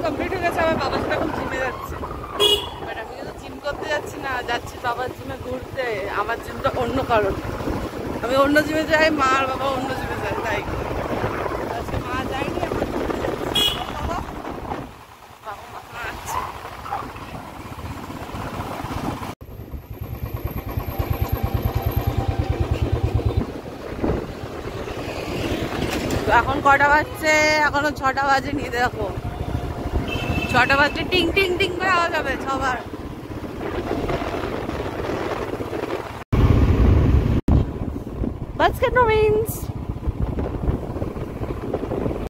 Complete হয়ে গেছে, আমার বাবার সাথে এখন জিমে যাচ্ছে। বাট আমি কিন্তু জিম করতে যাচ্ছি না, যাচ্ছি বাবার জিমে ঘুরতে। আমার জিমটা অন্য কারণ, আমি অন্য জিমে যাই, মা আর বাবা অন্য জিমে যায়, তাই আজকে মা যায়নি, এখন বাবা মা আছে। এখন কটা বাজছে? এখনো 6টা বাজেনি। দেখো 6টা বাজলে টিং টিং টিং করে আওয়াজ হবে সবার।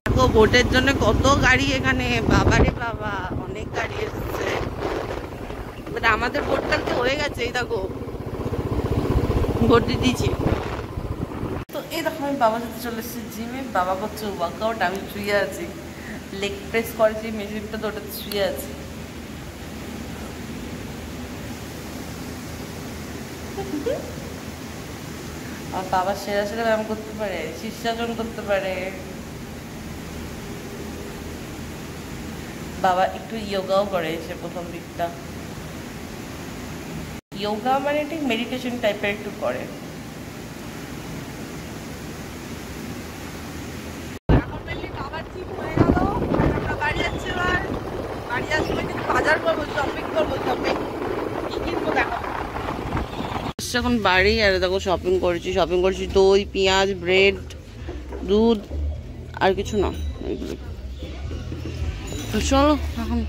দেখো ভোটের জন্য কত গাড়ি এখানে, বাবারে বাবা, অনেক গাড়ি এসছে। বাট আমাদের ভোটটা তো হয়ে গেছে, এই দেখো ভোট দিয়ে দিয়েছি। তো এই দেখো আমি বাবার সাথে চলে এসেছি জিমে। বাবা করছে ওয়ার্কআউট, আমি শুয়ে আছি, লেগ প্রেস করেছি মেশিনটা, তো ওটাতে শুয়ে আছি। আর বাবা সেরা সেরা ব্যায়াম করতে পারে, শীর্ষাসন করতে পারে। বাবা একটু ইয়োগাও করে সে প্রথম দিকটা। ইয়োগা মানে ঠিক মেডিটেশন টাইপের একটু করে। এখন বাড়ি আর দেখো শপিং করেছি দই, পেঁয়াজ, ব্রেড, দুধ, আর কিছু না এগুলো। তো চলো এখন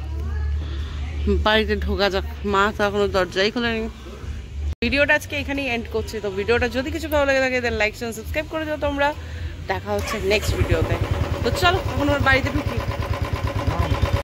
বাড়িতে ঢোকা যাক। মা তো এখনো দরজাই খোলেনি। ভিডিওটা আজকে এখানেই এন্ড করছি। তো ভিডিওটা যদি কিছু ভালো লাগে থাকে তাহলে লাইক সাবস্ক্রাইব করে দাও তোমরা। দেখা হচ্ছে নেক্সট ভিডিওতে। তো চলো এখন আমার বাড়িতে ঢুকি।